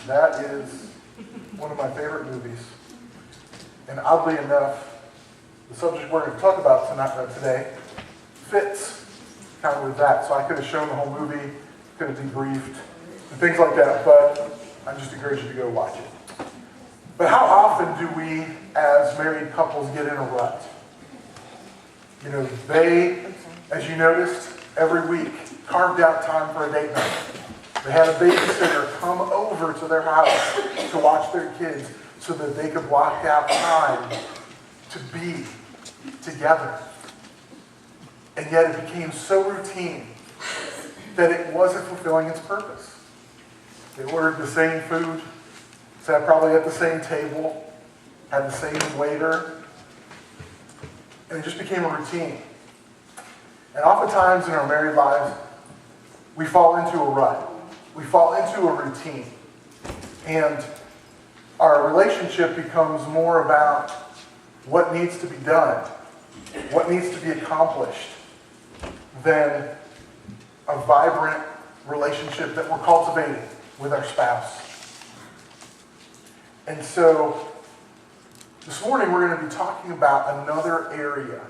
That is one of my favorite movies. And oddly enough, the subject we're going to talk about today fits kind of with that. So I could have shown the whole movie, could have debriefed, and things like that, but I just encourage you to go watch it. But how often do we, as married couples, get in a rut? You know, they, as you noticed, every week carved out time for a date night. They had a babysitter come over to their house to watch their kids so that they could block out time to be together. And yet it became so routine that it wasn't fulfilling its purpose. They ordered the same food, sat probably at the same table, had the same waiter, and it just became a routine. And oftentimes in our married lives, we fall into a rut. We fall into a routine. And our relationship becomes more about what needs to be done, what needs to be accomplished, than a vibrant relationship that we're cultivating with our spouse. And so this morning we're going to be talking about another area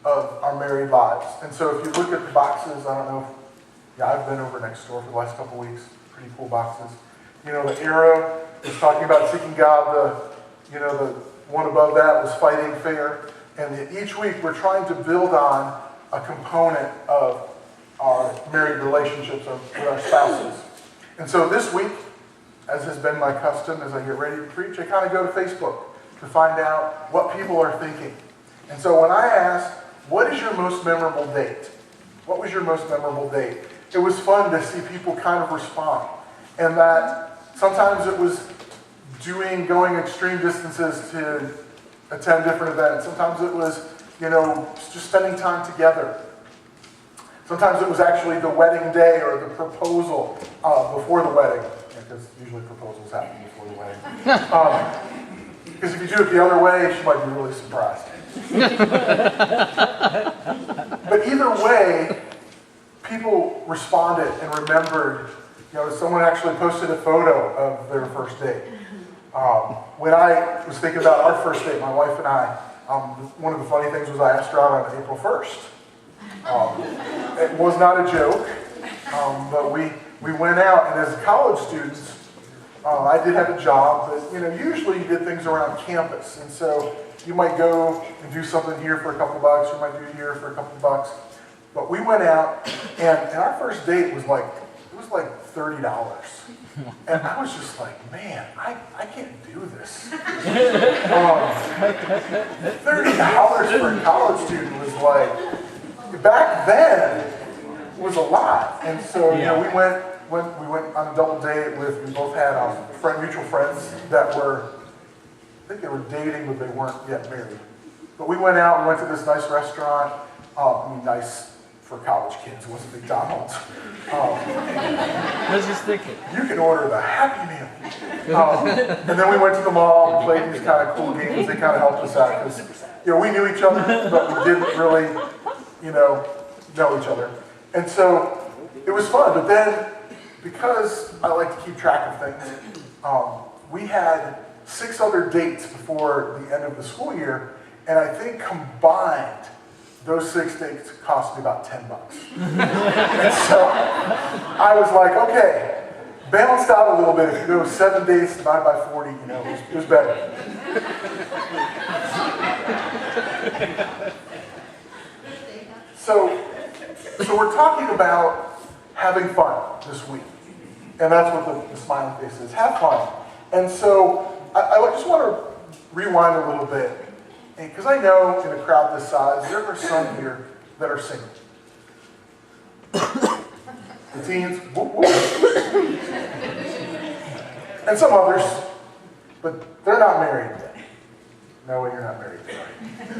of our married lives. And so if you look at the boxes, I don't know if, I've been over next door for the last couple weeks. Pretty cool boxes. You know, the arrow is talking about seeking God. The one above that was fighting fair. And each week we're trying to build on a component of our married relationships with our spouses. And so this week, as has been my custom as I get ready to preach, I kind of go to Facebook to find out what people are thinking. And so when I asked, what is your most memorable date? What was your most memorable date? It was fun to see people kind of respond. And that sometimes it was going extreme distances to attend different events. Sometimes it was, just spending time together. Sometimes it was actually the wedding day or the proposal before the wedding. Because usually proposals happen before the wedding. Because if you do it the other way, she might be really surprised. But either way, people responded and remembered. Someone actually posted a photo of their first date. When I was thinking about our first date, my wife and I, one of the funny things was I asked her out on April 1st. It was not a joke, but we went out, and as college students, I did have a job, but usually you did things around campus, and so you might go and do something here for a couple bucks, you might do here for a couple bucks, but we went out, and our first date was like $30. And I was just like, man, I can't do this. $30 for a college student was like, back then, was a lot. And so, we went on a double date we both had mutual friends that were, I think they were dating, but they weren't yet married. But we went out, we went to this nice restaurant, nice for college kids, it wasn't McDonald's. I was just thinking. You can order the Happy Meal. And then we went to the mall, we played these kind of cool games, they kind of helped us out, because, we knew each other, but we didn't really, know each other. And so, it was fun, but then, because I like to keep track of things, we had 6 other dates before the end of the school year, and I think combined, those 6 dates cost me about $10. And so I was like, okay, balanced out a little bit. If you go 7 days divided by 40, it was better. So we're talking about having fun this week. And that's what the smiling face is. Have fun. And so I just want to rewind a little bit. Because I know in a crowd this size, there are some here that are single. The teens, whoop, whoop. And some others, but they're not married yet. No, you're not married yet.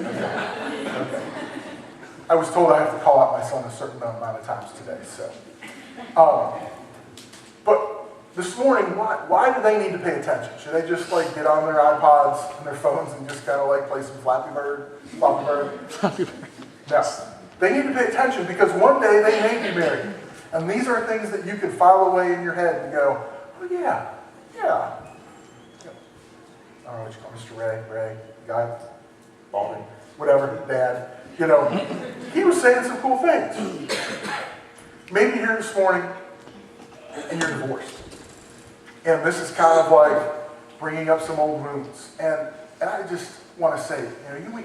Okay. I was told I have to call out my son a certain amount of times today, so. But this morning, why do they need to pay attention? Should they just get on their iPods and their phones and just kind of play some Flappy Bird? No. They need to pay attention because one day they may be married. And these are things that you can file away in your head and go, oh yeah, Yeah. I don't know what you call Mr. Ray, guy, balding, whatever, dad. He was saying some cool things. Maybe you're here this morning and you're divorced. And this is kind of like bringing up some old wounds. And I just want to say,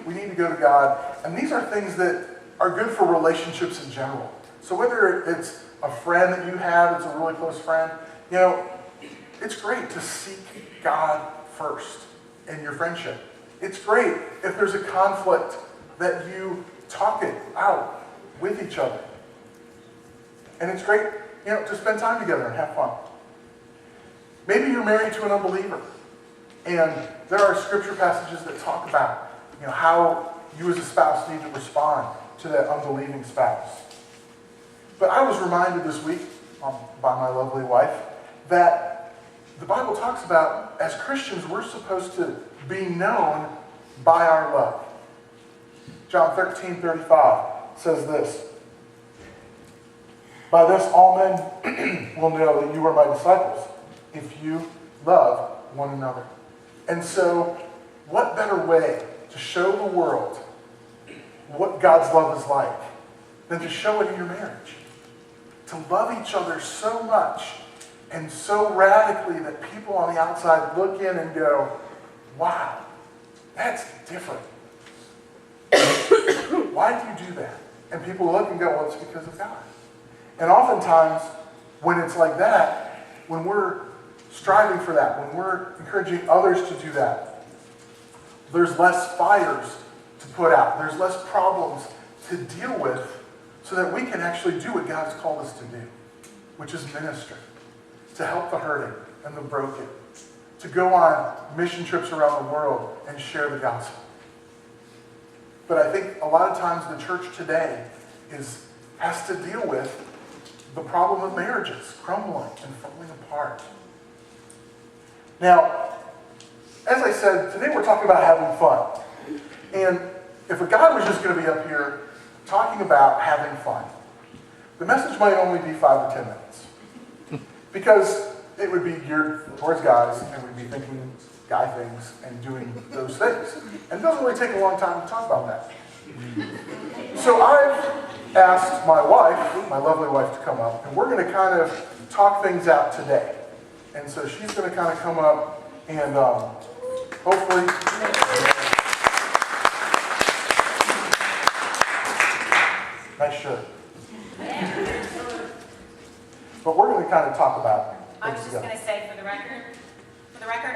we need to go to God. And these are things that are good for relationships in general. So whether it's a friend that you have, it's a really close friend, it's great to seek God first in your friendship. It's great if there's a conflict that you talk it out with each other. And it's great, to spend time together and have fun. Maybe you're married to an unbeliever, and there are scripture passages that talk about, how you as a spouse need to respond to that unbelieving spouse. But I was reminded this week by my lovely wife that the Bible talks about, as Christians, we're supposed to be known by our love. John 13:35 says this, "By this all men will know that you are my disciples, if you love one another." And so, what better way to show the world what God's love is like than to show it in your marriage? To love each other so much and so radically that people on the outside look in and go, wow, that's different. Why do you do that? And people look and go, well, it's because of God. And oftentimes, when it's like that, when we're striving for that, when we're encouraging others to do that, there's less fires to put out. There's less problems to deal with so that we can actually do what God has called us to do, which is minister, to help the hurting and the broken, to go on mission trips around the world and share the gospel. But I think a lot of times the church today has to deal with the problem of marriages crumbling and falling apart. Now, as I said, today we're talking about having fun. And if a guy was just going to be up here talking about having fun, the message might only be 5 or 10 minutes. Because it would be geared towards guys, and we'd be thinking guy things and doing those things. And it doesn't really take a long time to talk about that. So I've asked my wife, my lovely wife, to come up, and we're going to kind of talk things out today. And so she's going to kind of come up and hopefully... Nice shirt. But we're going to kind of talk about I was just going to say, for the record,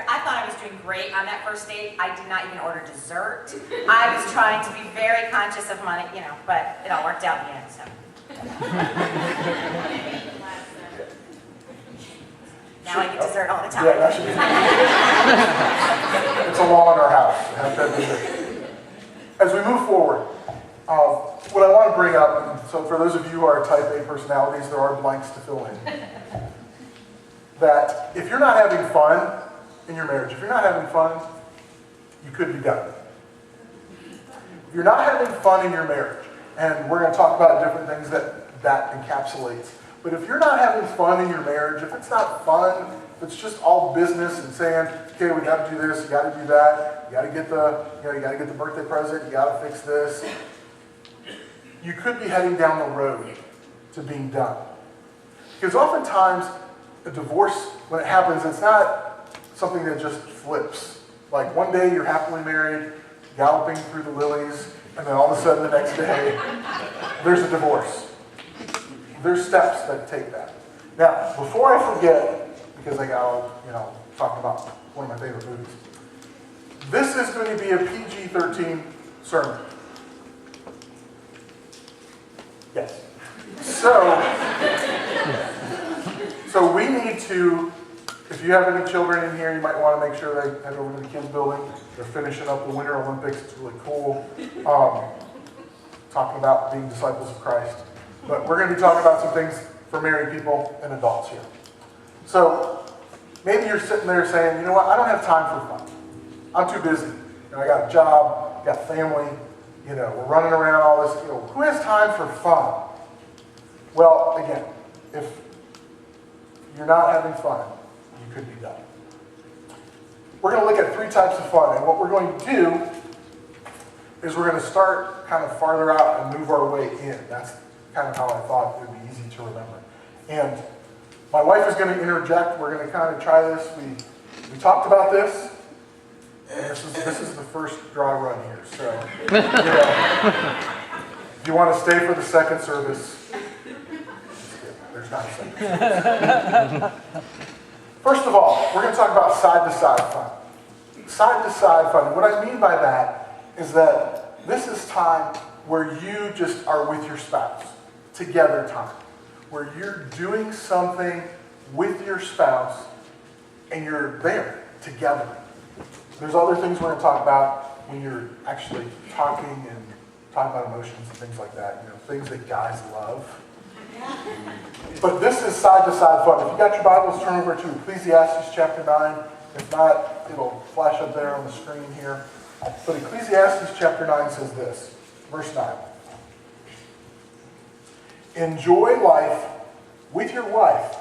I thought I was doing great on that first date. I did not even order dessert. I was trying to be very conscious of money, but it all worked out in the end, so. Now I get dessert all the time. Yeah, that should be. It's a law in our house. As we move forward, what I want to bring up, and so for those of you who are type A personalities, there are blanks to fill in. That if you're not having fun in your marriage, if you're not having fun, you could be done. If you're not having fun in your marriage, and we're going to talk about different things that encapsulates, but if you're not having fun in your marriage, if it's not fun, if it's just all business and saying, okay, we got to do this, you got to do that, you got to get the birthday present, you got to fix this, you could be heading down the road to being done. Because oftentimes, a divorce, when it happens, it's not something that just flips. Like one day you're happily married, galloping through the lilies, and then all of a sudden the next day, there's a divorce. There's steps that take that. Now, before I forget, because I got talking about one of my favorite movies, this is going to be a PG-13 sermon. Yes. So we need to, if you have any children in here, you might want to make sure they head over to the kids building. They're finishing up the Winter Olympics. It's really cool. Talking about being disciples of Christ. But we're going to be talking about some things for married people and adults here. So maybe you're sitting there saying, you know what, I don't have time for fun. I'm too busy. I got a job, I got family, we're running around all this. Who has time for fun? Well, again, if you're not having fun, you could be done. we're going to look at 3 types of fun. And what we're going to do is we're going to start kind of farther out and move our way in. That's kind of how I thought it would be easy to remember. And my wife is going to interject. We're going to kind of try this. We talked about this. And this is the first dry run here. So, if you want to stay for the second service, there's not a second service. First of all, we're going to talk about side-to-side fun. Side-to-side fun. What I mean by that is that this is time where you just are with your spouse, together time, where you're doing something with your spouse and you're there together. There's other things we're going to talk about when you're actually talking and talking about emotions and things like that, things that guys love. But this is side-to-side fun. If you got your Bibles, turn over to Ecclesiastes chapter 9. If not, it'll flash up there on the screen here. But Ecclesiastes chapter 9 says this, verse 9. Enjoy life with your wife,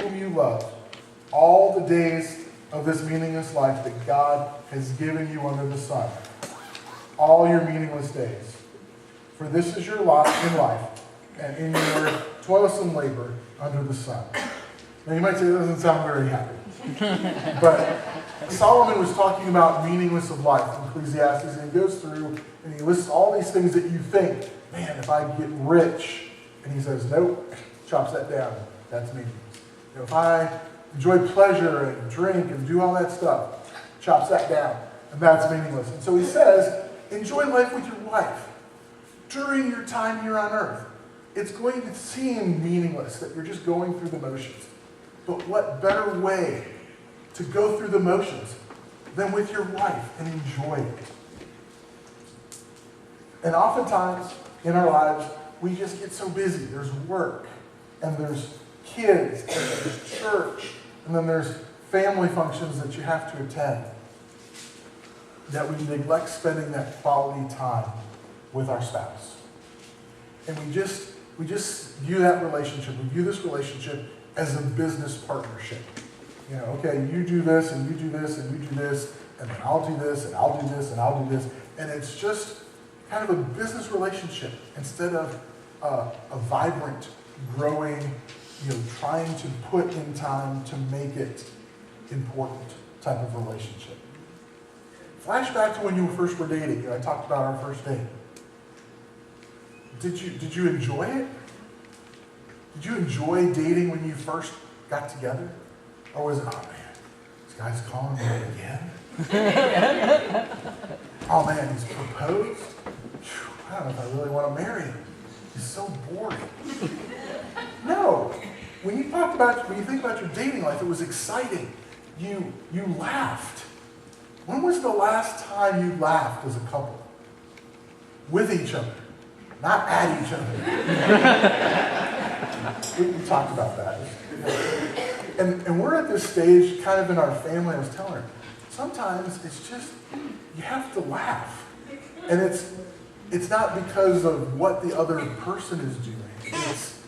whom you love, all the days of this meaningless life that God has given you under the sun. All your meaningless days. For this is your lot in life, and in your toilsome labor under the sun. Now you might say that doesn't sound very happy. But Solomon was talking about meaningless of life in Ecclesiastes, and he goes through and he lists all these things that you think, man, if I get rich, and he says, nope, chops that down. That's meaningless. If I enjoy pleasure and drink and do all that stuff, chops that down, and that's meaningless. And so he says, enjoy life with your wife during your time here on earth. It's going to seem meaningless that you're just going through the motions. But what better way to go through the motions than with your wife and enjoy it? And oftentimes in our lives, we just get so busy. There's work, and there's kids, and there's church, and then there's family functions that you have to attend, that we neglect spending that quality time with our spouse. And we just view that relationship, we view this relationship as a business partnership. Okay, you do this, and you do this, and you do this, and then I'll do this, and I'll do this, and I'll do this. And it's just kind of a business relationship instead of a vibrant, growing, trying to put in time to make it important type of relationship. Flashback to when you first were dating. I talked about our first date. Did you enjoy it? Did you enjoy dating when you first got together? Or was it, oh man, this guy's calling me again? Oh man, he's proposed? Whew, I don't know if I really want to marry him. He's so boring. No. When you think about your dating life, it was exciting. You laughed. When was the last time you laughed as a couple? With each other. Not at each other. we talked about that. And we're at this stage kind of in our family. I was telling her, sometimes it's just, you have to laugh. And it's not because of what the other person is doing. It's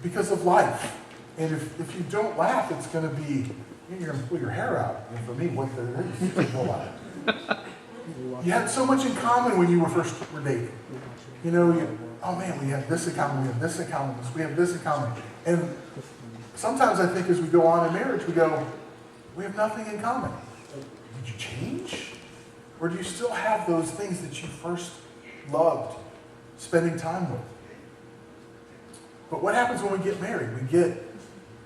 because of life. And if you don't laugh, it's going to be, you're going to pull your hair out. And for me, what there is to pull out. You had so much in common when you were dating. Oh man, we have this in common, we have this in common, we have this in common. And sometimes I think as we go on in marriage, we go, we have nothing in common. Did you change? Or do you still have those things that you first loved spending time with? But what happens when we get married? We get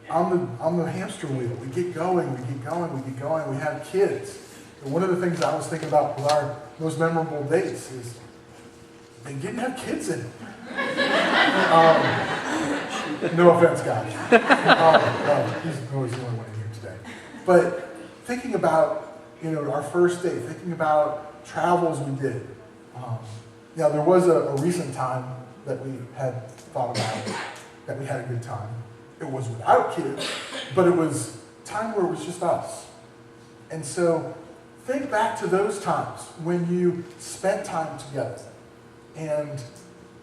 on the hamster wheel. We get going, we get going, we get going. We have kids. And one of the things I was thinking about with our most memorable dates is they didn't have kids in it. No offense, guys. He's always the only one in here today. But thinking about, our first date, thinking about travels we did. There was a recent time that we had thought about that we had a good time. It was without kids, but it was time where it was just us. And so think back to those times when you spent time together and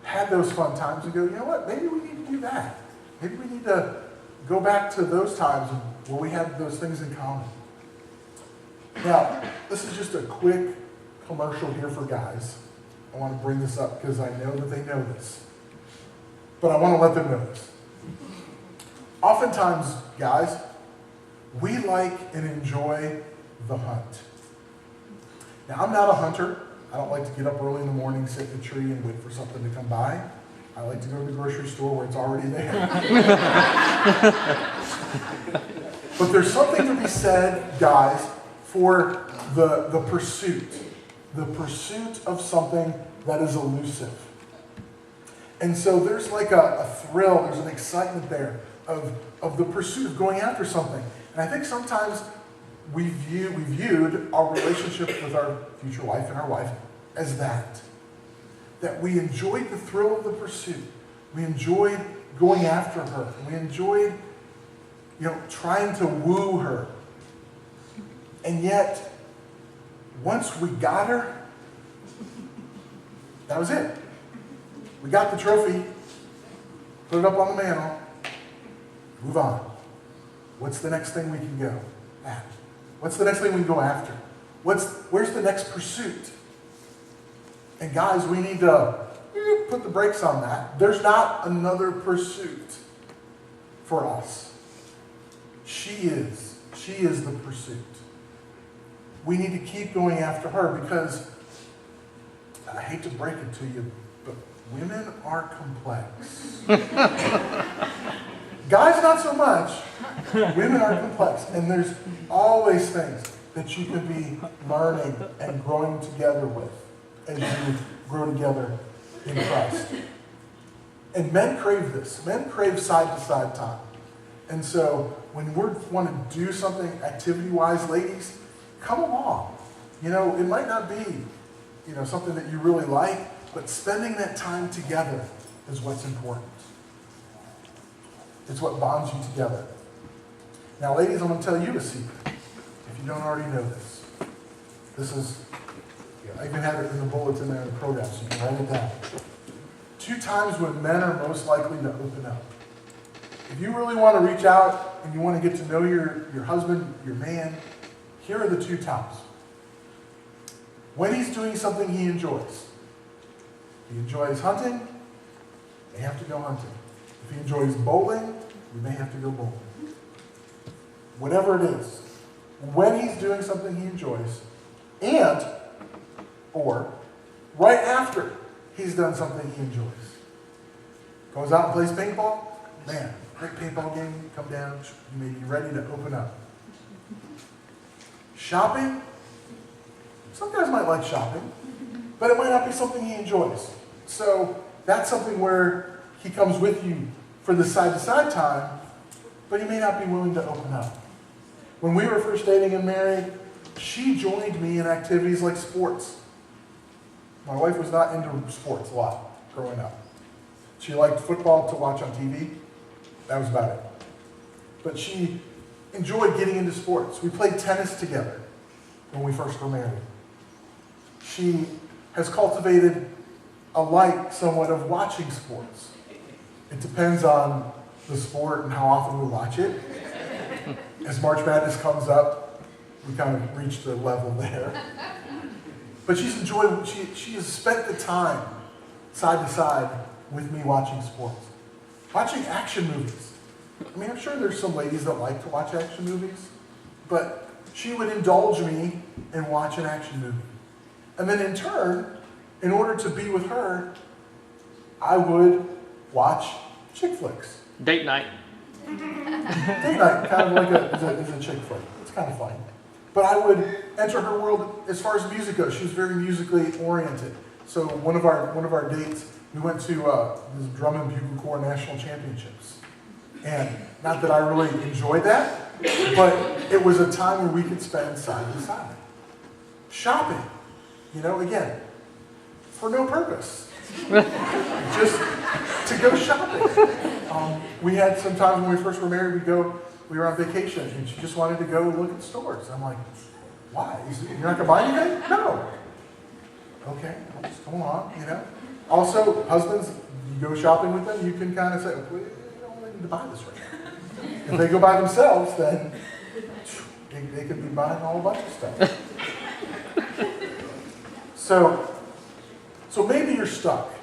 had those fun times and go, you know what, maybe we need to do that. Maybe we need to go back to those times where we had those things in common. Now, this is just a quick commercial here for guys. I want to bring this up because I know that they know this. But I want to let them know this. Oftentimes, guys, we like and enjoy the hunt. Now, I'm not a hunter. I don't like to get up early in the morning, sit in a tree, and wait for something to come by. I like to go to the grocery store where it's already there. But there's something to be said, guys, for the pursuit of something that is elusive. And so there's like a thrill, there's an excitement there of the pursuit of going after something. And I think sometimes we viewed our relationship with our future wife and our wife as that we enjoyed the thrill of the pursuit. We enjoyed going after her. We enjoyed, trying to woo her. And yet, once we got her, that was it. We got the trophy, put it up on the mantle, move on. What's the next thing we can go at? What's the next thing we can go after? Where's the next pursuit? And guys, we need to put the brakes on that. There's not another pursuit for us. She is the pursuit. We need to keep going after her because, I hate to break it to you, but women are complex. Guys, not so much. Women are complex, and there's always things that you can be learning and growing together with as you grow together in Christ. And men crave this. Men crave side-to-side time. And so when we want to do something activity-wise, ladies, come along. It might not be, something that you really like, but spending that time together is what's important. It's what bonds you together. Now, ladies, I'm going to tell you a secret, if you don't already know this. This is, I even had it in the bulletin there in the program, so you can write it down. 2 times when men are most likely to open up. If you really want to reach out and you want to get to know your husband, your man, here are the 2 times. When he's doing something he enjoys. If he enjoys hunting, they have to go hunting. If he enjoys bowling, you may have to go bowling. Whatever it is, when he's doing something he enjoys, or right after he's done something he enjoys. Goes out and plays paintball, man, great paintball game, come down, you may be ready to open up. Shopping, some guys might like shopping, but it might not be something he enjoys. So that's something where he comes with you for the side-to-side time, but he may not be willing to open up. When we were first dating and married, she joined me in activities like sports. My wife was not into sports a lot growing up. She liked football to watch on TV. That was about it. But she enjoyed getting into sports. We played tennis together when we first were married. She has cultivated a like somewhat of watching sports. It depends on the sport and how often we watch it. As March Madness comes up, we kind of reach the level there. But she's enjoyed, she has spent the time side to side with me watching sports. Watching action movies. I mean, I'm sure there's some ladies that like to watch action movies, but she would indulge me and watch an action movie. And then in turn, in order to be with her, I would watch chick flicks. Date night. Date night, kind of like a chick flick. It's kind of fun. But I would enter her world as far as music goes. She was very musically oriented. So one of our dates, we went to this drum and bugle corps national championships. And not that I really enjoyed that, but it was a time where we could spend side to side. Shopping, again, for no purpose. Just to go shopping. We had some times when we first were married, we were on vacation, and she just wanted to go look at stores. I'm like, why? You're not going to buy anything? No. Okay, I'll just go on, Also, husbands, you go shopping with them, you can kind of say, well, you don't really need to buy this right now. If they go by themselves, then They could be buying a whole bunch of stuff. So maybe you're stuck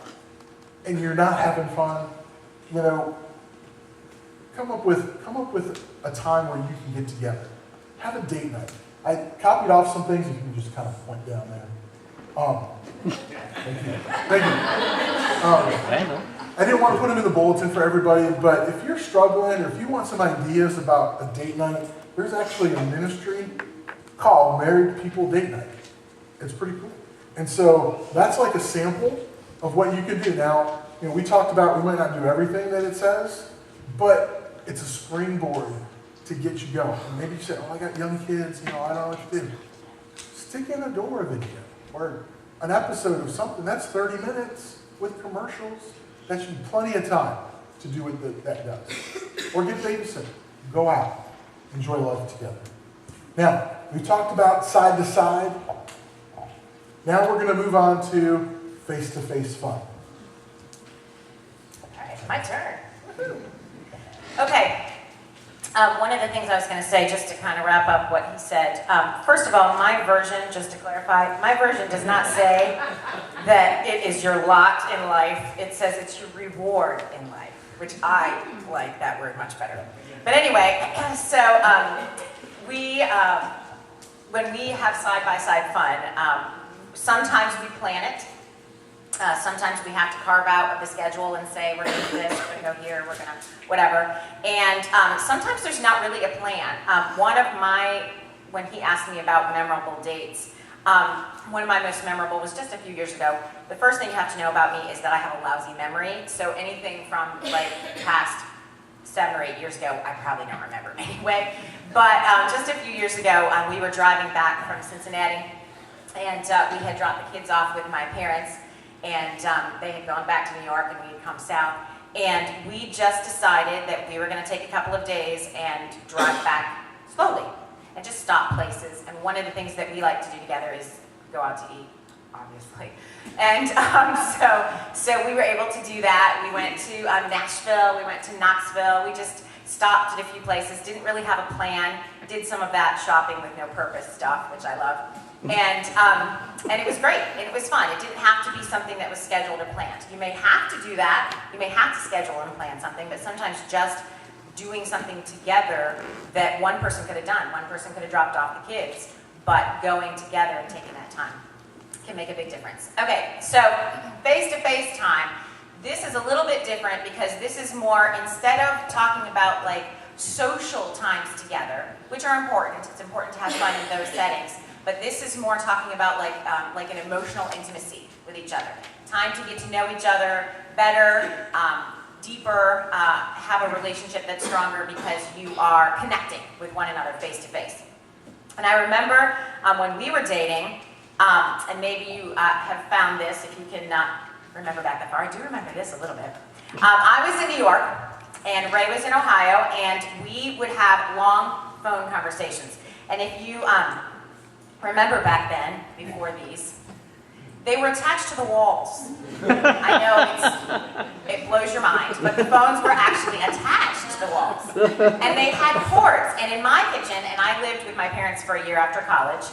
and you're not having fun. You know, come up with a time where you can get together. Have a date night. I copied off some things, you can just kind of point down there. Thank you. I didn't want to put them in the bulletin for everybody, but if you're struggling or if you want some ideas about a date night, there's actually a ministry called Married People Date Night. It's pretty cool. And so that's like a sample of what you can do. Now, you know, we talked about we might not do everything that it says, but it's a springboard to get you going. And maybe you say, oh, I got young kids, you know, I don't know what to do. Stick in a Dora video or an episode of something. That's 30 minutes with commercials. That should be plenty of time to do what that does. Or get a babysitter. Go out. Enjoy life together. Now, we talked about side to side. Now we're going to move on to face-to-face fun. All right, my turn. Woo-hoo. Okay. One of the things I was going to say, just to kind of wrap up what he said, first of all, my version, just to clarify, my version does not say that it is your lot in life. It says it's your reward in life, which I like that word much better. But anyway, so when we have side-by-side fun, sometimes we plan it. Sometimes we have to carve out the schedule and say, we're going to do this, we're going to go here, we're going to whatever. And sometimes there's not really a plan. When he asked me about memorable dates, one of my most memorable was just a few years ago. The first thing you have to know about me is that I have a lousy memory. So anything from like past 7 or 8 years ago, I probably don't remember anyway. But just a few years ago, we were driving back from Cincinnati, and we had dropped the kids off with my parents. And they had gone back to New York and we had come south. And we just decided that we were going to take a couple of days and drive back slowly and just stop places. And one of the things that we like to do together is go out to eat, obviously. And so we were able to do that. We went to Nashville, we went to Knoxville. We just stopped at a few places, didn't really have a plan, did some of that shopping with no purpose stuff, which I love. And it was great, and it was fun. It didn't have to be something that was scheduled or planned. You may have to do that, you may have to schedule and plan something, but sometimes just doing something together that one person could have done, one person could have dropped off the kids, but going together and taking that time can make a big difference. Okay, so face-to-face time. This is a little bit different because this is more, instead of talking about like social times together, which are important, it's important to have fun in those settings, but this is more talking about like an emotional intimacy with each other. Time to get to know each other better, deeper, have a relationship that's stronger because you are connecting with one another face to face. And I remember when we were dating, and maybe you have found this if you can remember back that far. I do remember this a little bit. I was in New York, and Ray was in Ohio, and we would have long phone conversations. And if you remember back then, before these, they were attached to the walls. I know it blows your mind, but the phones were actually attached to the walls. And they had cords. And in my kitchen, and I lived with my parents for a year after college,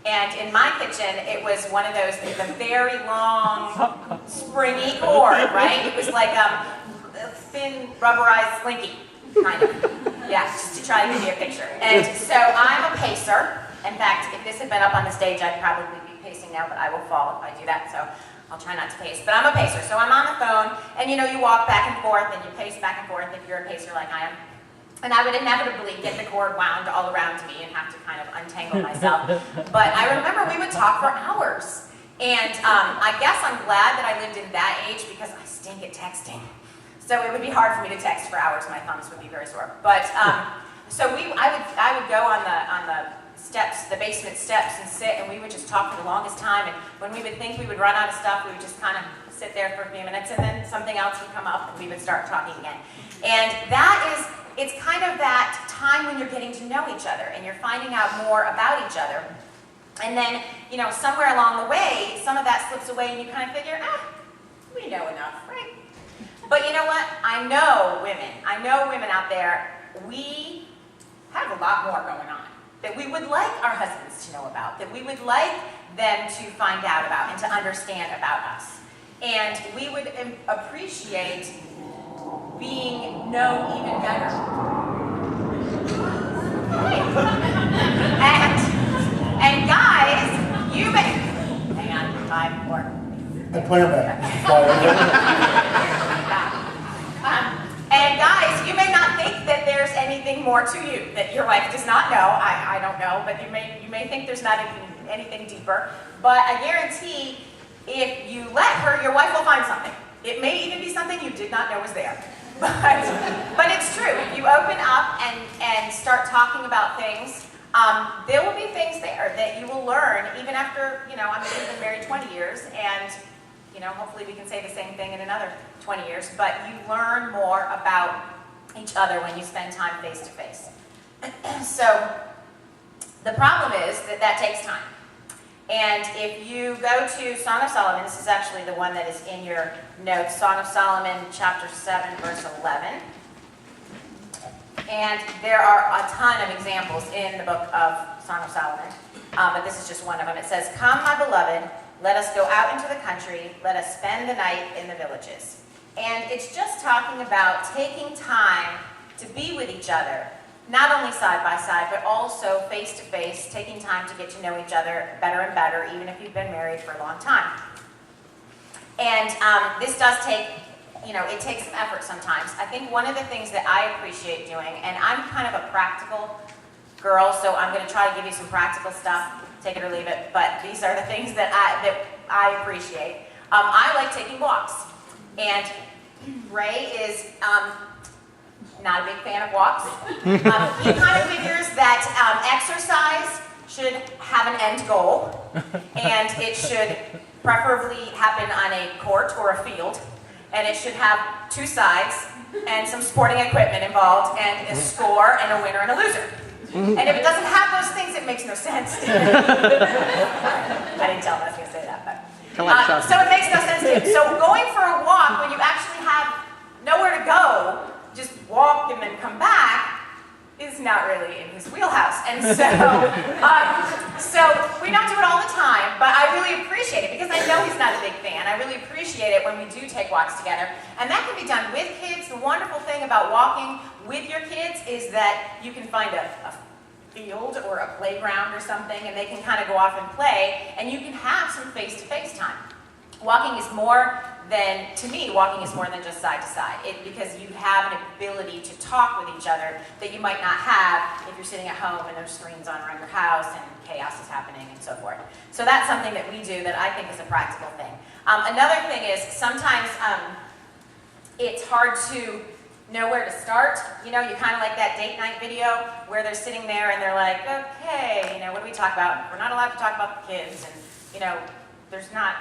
and in my kitchen, it was one of those, the very long, springy cord, right? It was like a thin, rubberized slinky, kind of. Yeah, just to try to give you a picture. And so I'm a pacer. In fact, if this had been up on the stage, I'd probably be pacing now, but I will fall if I do that, so I'll try not to pace. But I'm a pacer, so I'm on the phone, and you know, you walk back and forth, and you pace back and forth if you're a pacer like I am. And I would inevitably get the cord wound all around me and have to kind of untangle myself. But I remember we would talk for hours. And I guess I'm glad that I lived in that age because I stink at texting. So it would be hard for me to text for hours. My thumbs would be very sore. But so I would go on the steps, the basement steps, and sit, and we would just talk for the longest time. And when we would think we would run out of stuff, we would just kind of sit there for a few minutes, and then something else would come up, and we would start talking again. And it's kind of that time when you're getting to know each other, and you're finding out more about each other. And then, you know, somewhere along the way, some of that slips away, and you kind of figure, we know enough, right? But you know what? I know women out there, we have a lot more going on that we would like our husbands to know about, that we would like them to find out about and to understand about us. And we would appreciate being known even better. And guys, you may, hang on, 5 more. I plan that. And guys, you may not think that there's anything more to you that your wife does not know. I don't know, but you may think there's not anything deeper. But I guarantee if you let her, your wife will find something. It may even be something you did not know was there. But it's true. If you open up and start talking about things, there will be things there that you will learn even after, I mean, we've been married 20 years, and hopefully we can say the same thing in another 20 years, but you learn more about each other when you spend time face to face. So the problem is that takes time. And if you go to Song of Solomon, this is actually the one that is in your notes, Song of Solomon, chapter 7, verse 11. And there are a ton of examples in the book of Song of Solomon, but this is just one of them. It says, "Come, my beloved, let us go out into the country, let us spend the night in the villages." And it's just talking about taking time to be with each other, not only side by side, but also face to face, taking time to get to know each other better and better, even if you've been married for a long time. And this does take, it takes some effort sometimes. I think one of the things that I appreciate doing, and I'm kind of a practical girl, so I'm going to try to give you some practical stuff, take it or leave it, but these are the things that I appreciate. I like taking walks, and Ray is not a big fan of walks. He kind of figures that exercise should have an end goal, and it should preferably happen on a court or a field, and it should have 2 sides and some sporting equipment involved, and a score and a winner and a loser. And if it doesn't have those things, it makes no sense. I didn't tell him I was going to say that, but so it makes no sense to him. So going for a walk when you actually have nowhere to go, just walk and then come back, is not really in his wheelhouse. And so, so we don't do it all the time, but I really appreciate it because I know he's not a big fan. I really appreciate it when we do take walks together. And that can be done with kids. The wonderful thing about walking with your kids is that you can find a field or a playground or something, and they can kind of go off and play, and you can have some face-to-face time. Walking is more than, to me, walking is more than just side to side. Because you have an ability to talk with each other that you might not have if you're sitting at home and there's screens on around your house and chaos is happening and so forth. So that's something that we do that I think is a practical thing. Another thing is sometimes it's hard to know where to start. You kind of like that date night video where they're sitting there and they're like, okay, what do we talk about? We're not allowed to talk about the kids, and there's not.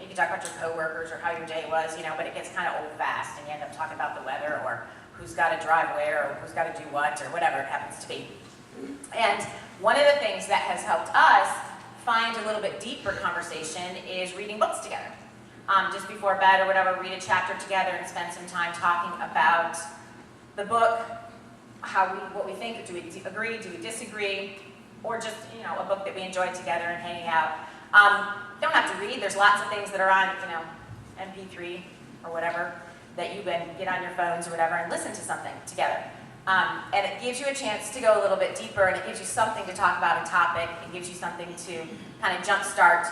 You can talk about your coworkers or how your day was, but it gets kind of old fast, and you end up talking about the weather or who's got to drive where or who's got to do what or whatever it happens to be. And one of the things that has helped us find a little bit deeper conversation is reading books together. Just before bed or whatever, read a chapter together and spend some time talking about the book, what we think. Do we agree? Do we disagree? Or just a book that we enjoyed together and hanging out. Don't have to read. There's lots of things that are on, MP3 or whatever, that you can get on your phones or whatever and listen to something together. And it gives you a chance to go a little bit deeper, and it gives you something to talk about, a topic. It gives you something to kind of jumpstart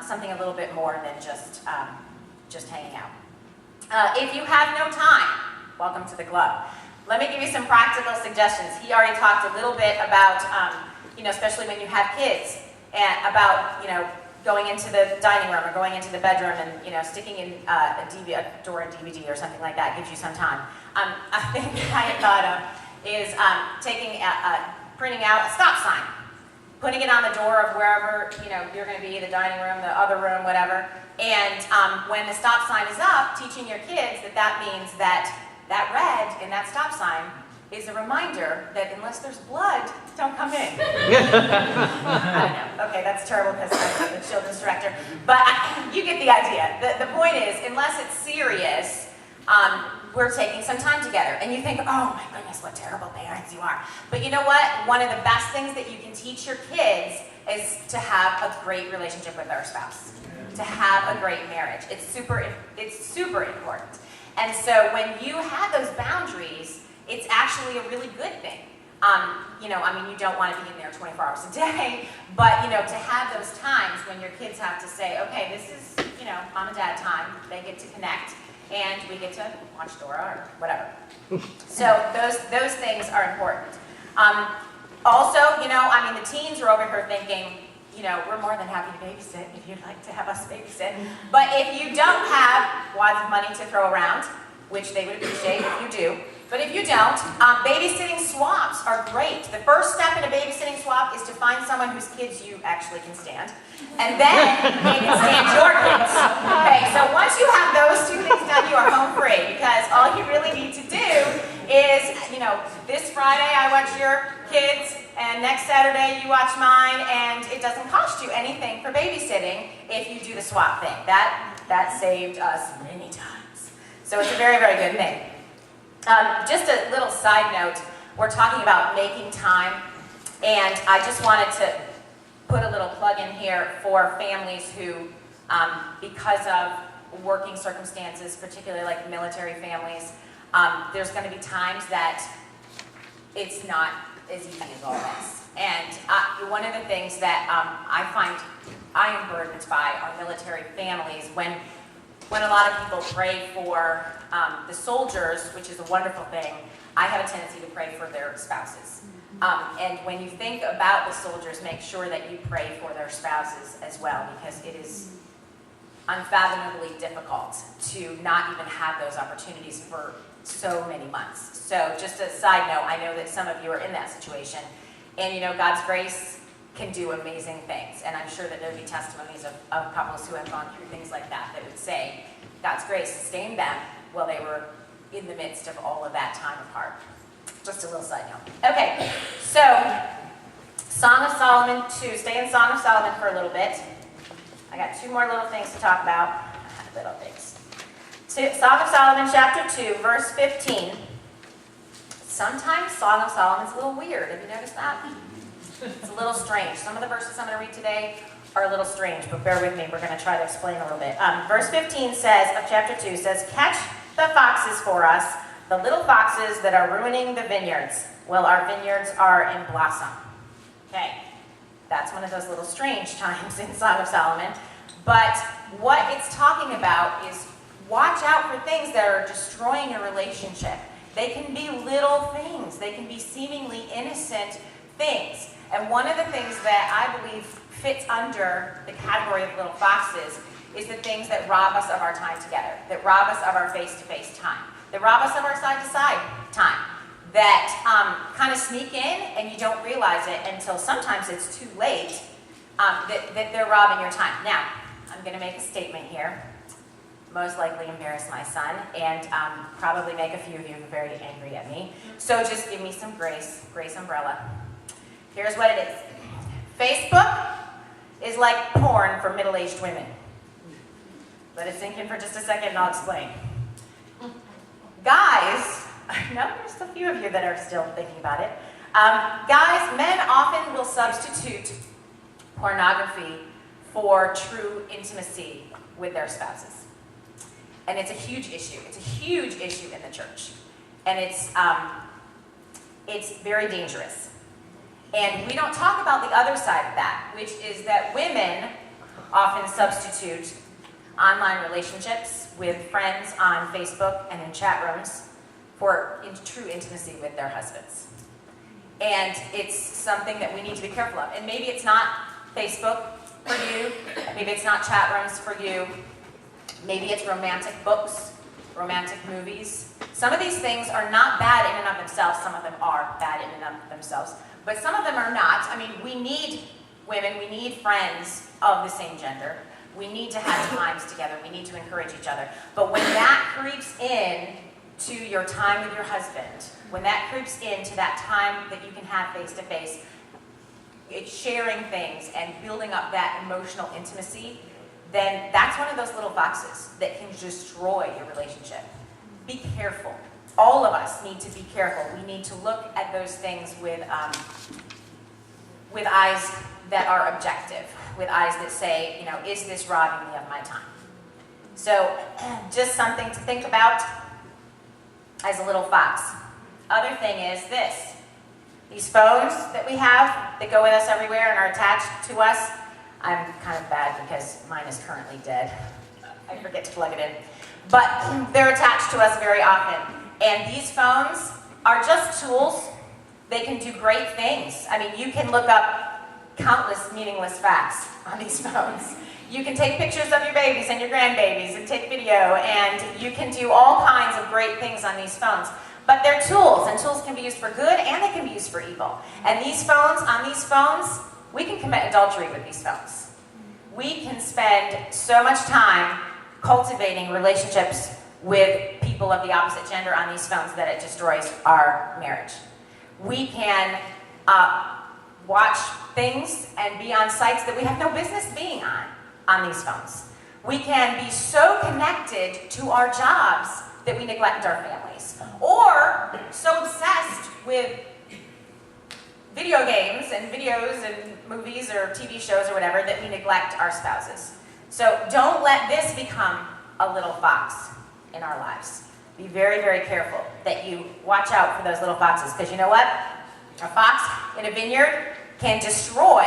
something a little bit more than just hanging out. If you have no time, welcome to the club. Let me give you some practical suggestions. He already talked a little bit about, especially when you have kids, and about, going into the dining room or going into the bedroom and, sticking in a door and DVD or something like that gives you some time. A thing I had thought of is printing out a stop sign, putting it on the door of wherever, you're going to be, the dining room, the other room, whatever. And when the stop sign is up, teaching your kids that means that red in that stop sign is a reminder that unless there's blood, don't come in. I don't know. Okay, that's terrible because I'm the children's director. But you get the idea. The point is, unless it's serious, we're taking some time together. And you think, oh my goodness, what terrible parents you are. But you know what? One of the best things that you can teach your kids is to have a great relationship with their spouse, to have a great marriage. It's super important. And so when you have those boundaries, it's actually a really good thing. You don't want to be in there 24 hours a day, but, to have those times when your kids have to say, okay, this is, mom and dad time, they get to connect, and we get to watch Dora or whatever. So those things are important. Also, the teens are over here thinking, we're more than happy to babysit if you'd like to have us babysit. But if you don't have wads of money to throw around, which they would appreciate if you do, but if you don't, babysitting swaps are great. The first step in a babysitting swap is to find someone whose kids you actually can stand, and then they can stand your kids. Okay, so once you have those two things done, you are home free, because all you really need to do is, this Friday I watch your kids, and next Saturday you watch mine, and it doesn't cost you anything for babysitting if you do the swap thing. That saved us many times. So it's a very, very good thing. Just a little side note, we're talking about making time, and I just wanted to put a little plug in here for families who, because of working circumstances, particularly like military families, there's going to be times that it's not as easy as always. And one of the things that I find I am burdened by are military families. When a lot of people pray for the soldiers, which is a wonderful thing, I have a tendency to pray for their spouses. And when you think about the soldiers, make sure that you pray for their spouses as well, because it is unfathomably difficult to not even have those opportunities for so many months. So just a side note, I know that some of you are in that situation, and God's grace can do amazing things, and I'm sure that there would be testimonies of couples who have gone through things like that would say God's grace sustained them while they were in the midst of all of that time apart. Just a little side note. Okay, so Song of Solomon 2. Stay in Song of Solomon for a little bit. I got two more little things to talk about. Little things. Song of Solomon chapter 2, verse 15. Sometimes Song of Solomon's a little weird. Have you noticed that? It's a little strange. Some of the verses I'm going to read today are a little strange, but bear with me. We're going to try to explain a little bit. Verse 15 says, of chapter 2, says, catch the foxes for us, the little foxes that are ruining the vineyards. Well, our vineyards are in blossom. Okay, that's one of those little strange times in Song of Solomon. But what it's talking about is watch out for things that are destroying your relationship. They can be little things. They can be seemingly innocent things. And one of the things that I believe fits under the category of little foxes is the things that rob us of our time together, that rob us of our face-to-face time, that rob us of our side-to-side time, that kind of sneak in and you don't realize it until sometimes it's too late, that they're robbing your time. Now, I'm going to make a statement here, most likely embarrass my son, and probably make a few of you very angry at me. So just give me some grace umbrella. Here's what it is. Facebook is like porn for middle-aged women. Let it sink in for just a second and I'll explain. Guys, I know there's a few of you that are still thinking about it. Guys, men often will substitute pornography for true intimacy with their spouses. And it's a huge issue. It's a huge issue in the church. And it's very dangerous. And we don't talk about the other side of that, which is that women often substitute online relationships with friends on Facebook and in chat rooms for true intimacy with their husbands. And it's something that we need to be careful of. And maybe it's not Facebook for you, maybe it's not chat rooms for you, maybe it's romantic books, romantic movies. Some of these things are not bad in and of themselves, some of them are bad in and of themselves. But some of them are not. I mean, we need women, we need friends of the same gender. We need to have times together. We need to encourage each other. But when that creeps in to your time with your husband, when that creeps into that time that you can have face-to-face, it's sharing things and building up that emotional intimacy, then that's one of those little foxes that can destroy your relationship. be careful. All of us need to be careful. We need to look at those things with eyes that are objective, with eyes that say, you know, is this robbing me of my time? So just something to think about as a little fox. Other thing is this. These phones that we have that go with us everywhere and are attached to us, I'm kind of bad because mine is currently dead. I forget to plug it in. But they're attached to us very often. And these phones are just tools. They can do great things. I mean, you can look up countless meaningless facts on these phones. You can take pictures of your babies and your grandbabies and take video, and you can do all kinds of great things on these phones. But they're tools, and tools can be used for good and they can be used for evil. And these phones, on these phones, we can commit adultery with these phones. We can spend so much time cultivating relationships with people of the opposite gender on these phones that it destroys our marriage. We can watch things and be on sites that we have no business being on these phones. We can be so connected to our jobs that we neglect our families, or so obsessed with video games and videos and movies or TV shows or whatever that we neglect our spouses. So don't let this become a little fox in our lives. Be very, very careful that you watch out for those little foxes, because you know what? A fox in a vineyard can destroy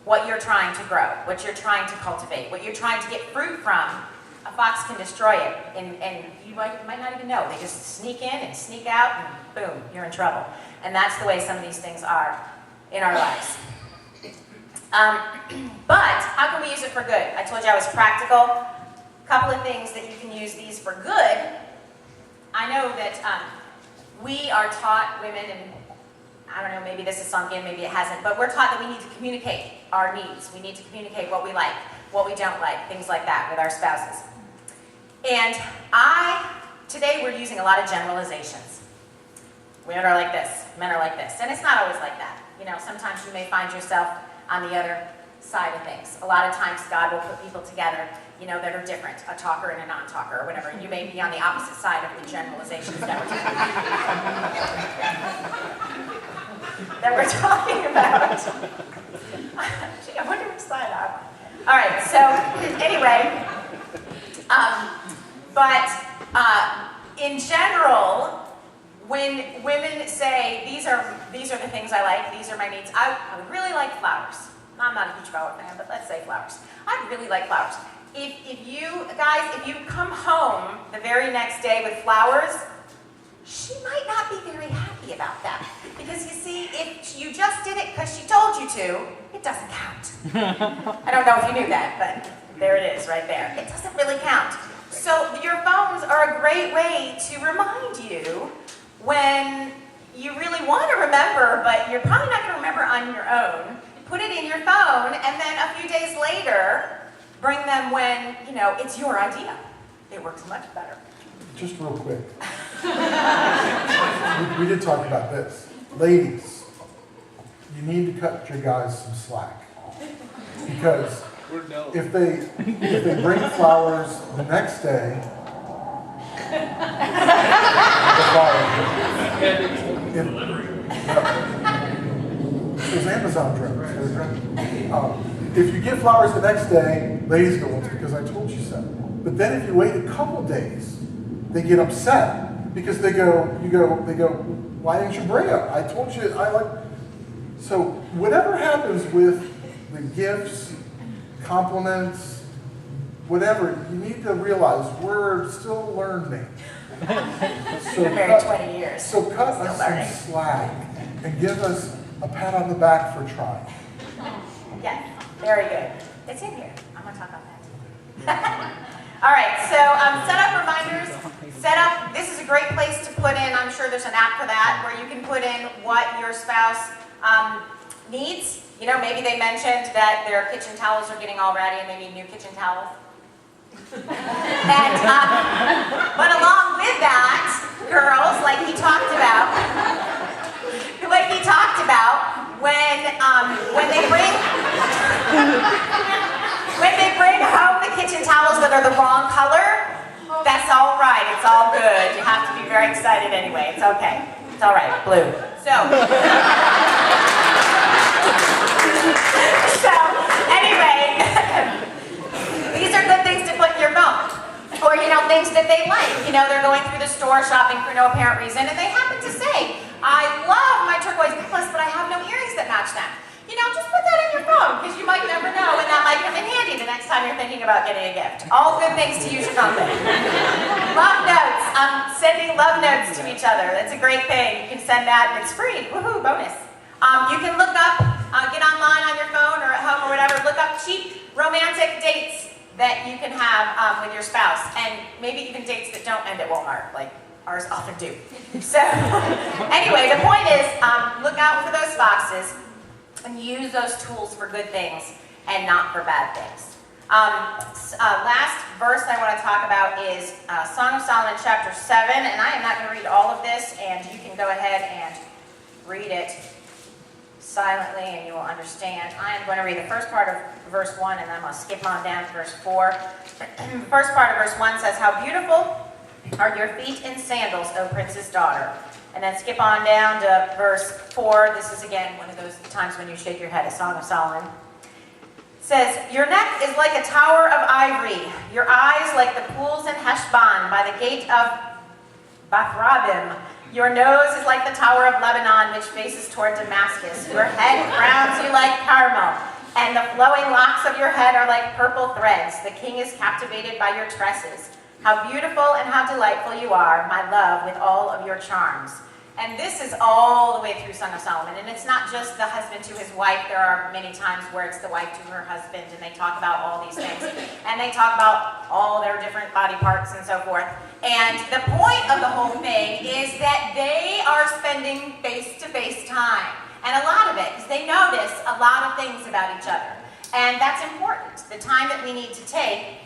what you're trying to grow, what you're trying to cultivate, what you're trying to get fruit from. A fox can destroy it, and you might not even know. They just sneak in and sneak out, and boom, you're in trouble. And that's the way some of these things are in our lives. But how can we use it for good? I told you I was practical. A couple of things that you can use these for good. I know that we are taught, women, and I don't know, maybe this is sunk in, maybe it hasn't, but we're taught that we need to communicate our needs. We need to communicate what we like, what we don't like, things like that with our spouses. And today we're using a lot of generalizations. Women are like this, men are like this, and it's not always like that. You know, sometimes you may find yourself on the other side of things. A lot of times God will put people together, you know, that are different, a talker and a non-talker or whatever. You may be on the opposite side of the generalizations that we're talking about. Gee, I wonder which side I'm on. All right, so anyway, in general, when women say, these are the things I like, these are my needs, I would really like flowers. I'm not a huge flower fan, but let's say flowers. I'd really like flowers. If you come home the very next day with flowers, she might not be very happy about that. Because you see, if you just did it because she told you to, it doesn't count. I don't know if you knew that, but there it is right there. It doesn't really count. So your phones are a great way to remind you when you really want to remember, but you're probably not going to remember on your own. Put it in your phone, and then a few days later, bring them when, you know, it's your idea. It works much better. Just real quick. we did talk about this. Ladies, you need to cut your guys some slack. Because if they bring flowers the next day, Those Amazon drones. If you get flowers the next day, ladies go, well, it's because I told you so. But then if you wait a couple days, they get upset because they go, why didn't you bring them? I told you I like. So whatever happens with the gifts, compliments, whatever, you need to realize we're still learning. We've been married 20 years. So cut us some slack and give us a pat on the back for trying. Yeah, very good. It's in here. I'm going to talk about that too. All right, so set up reminders. This is a great place to put in, I'm sure there's an app for that, where you can put in what your spouse needs. You know, maybe they mentioned that their kitchen towels are getting all ratty and they need new kitchen towels. And, but along with that, girls, like he talked about, when they bring home the kitchen towels that are the wrong color, that's all right. It's all good. You have to be very excited anyway. It's okay. It's all right. Blue. So anyway, these are good things to put in your phone. Or, things that they like. They're going through the store shopping for no apparent reason, and they happen to say, I love my turquoise necklace, but I have no earrings that match them. Just put that in your phone, because you might never know, and that might come in handy the next time you're thinking about getting a gift. All good things to use your phone with. Love notes. Sending love notes to each other. That's a great thing. You can send that, and it's free. Woohoo, bonus. You can look up, get online on your phone or at home or whatever, look up cheap romantic dates that you can have with your spouse, and maybe even dates that don't end at Walmart, like ours often do. So anyway, the point is, look out for those boxes and use those tools for good things and not for bad things. Last verse I want to talk about is Song of Solomon chapter 7, and I am not going to read all of this, and you can go ahead and read it silently and you will understand. I am going to read the first part of verse 1, and then I'm going to skip on down to verse 4. The first part of verse 1 says, How beautiful are your feet in sandals, O prince's daughter. And then skip on down to verse 4. This is again one of those times when you shake your head, a Song of Solomon. It says, Your neck is like a tower of ivory, your eyes like the pools in Heshbon by the gate of Bathrabim. Your nose is like the Tower of Lebanon, which faces toward Damascus. Your head crowns you like Carmel, and the flowing locks of your head are like purple threads. The king is captivated by your tresses. How beautiful and how delightful you are, my love, with all of your charms. And this is all the way through Song of Solomon. And it's not just the husband to his wife. There are many times where it's the wife to her husband, and they talk about all these things. And they talk about all their different body parts and so forth. And the point of the whole thing is that they are spending face-to-face time. And a lot of it, because they notice a lot of things about each other. And that's important, the time that we need to take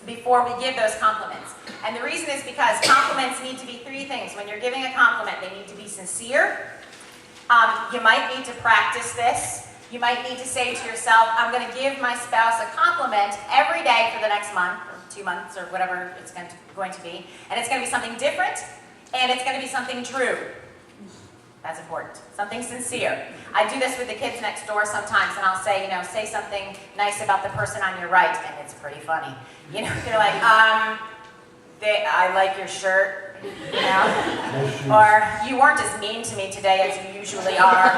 before we give those compliments. And the reason is because compliments need to be three things. When you're giving a compliment, they need to be sincere. You might need to practice this. You might need to say to yourself, I'm going to give my spouse a compliment every day for the next month, or 2 months, or whatever it's going to be. And it's going to be something different, and it's going to be something true. That's important. Something sincere. I do this with the kids next door sometimes, and I'll say, say something nice about the person on your right, and it's pretty funny. They're like, I like your shirt, or you weren't as mean to me today as you usually are,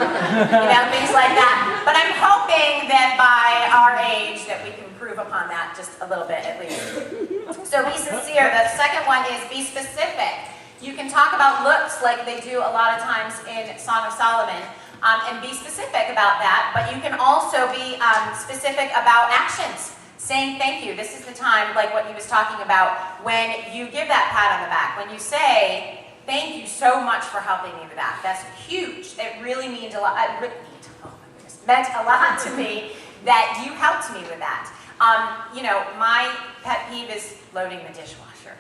things like that. But I'm hoping that by our age that we can improve upon that just a little bit at least. So be sincere. The second one is be specific. You can talk about looks like they do a lot of times in Song of Solomon, and be specific about that, but you can also be specific about actions. Saying thank you. This is the time, like what he was talking about, when you give that pat on the back. When you say, thank you so much for helping me with that. That's huge. It really means a lot. Meant a lot to me that you helped me with that. My pet peeve is loading the dishwasher.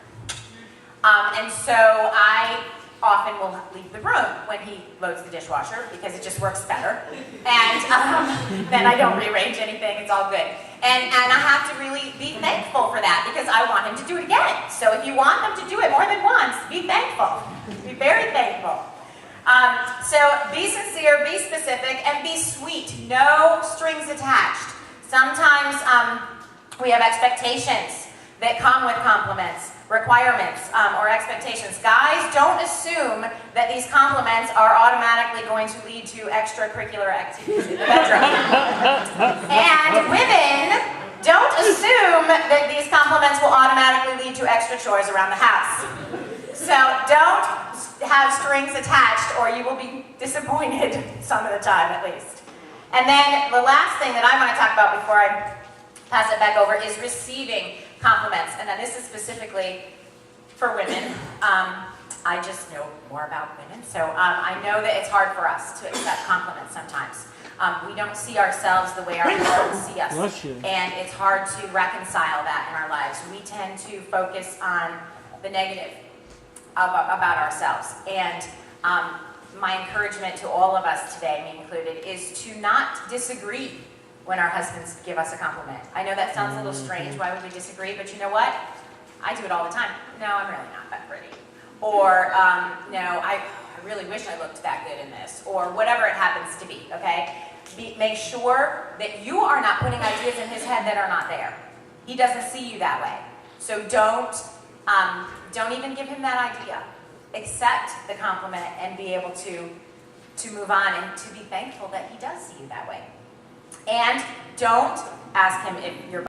And so I often will leave the room when he loads the dishwasher because it just works better. And then I don't rearrange anything. It's all good. And I have to really be thankful for that because I want him to do it again. So if you want him to do it more than once, be thankful. Be very thankful. So be sincere, be specific, and be sweet. No strings attached. Sometimes we have expectations that come with compliments, requirements, or expectations. Guys, don't assume that these compliments are automatically going to lead to extracurricular activities in the bedroom. And women, don't assume that these compliments will automatically lead to extra chores around the house. So don't have strings attached or you will be disappointed some of the time at least. And then the last thing that I want to talk about before I pass it back over is receiving compliments. And then this is specifically for women. I just know more about women, so I know that it's hard for us to accept compliments sometimes. We don't see ourselves the way our parents see us, and it's hard to reconcile that in our lives. We tend to focus on the negative about ourselves, and my encouragement to all of us today, me included, is to not disagree when our husbands give us a compliment. I know that sounds a little strange, why would we disagree? But you know what? I do it all the time. No, I'm really not that pretty. Or, no, I really wish I looked that good in this. Or whatever it happens to be, okay? Make sure that you are not putting ideas in his head that are not there. He doesn't see you that way. So don't even give him that idea. Accept the compliment and be able to move on and to be thankful that he does see you that way. And don't ask him if you're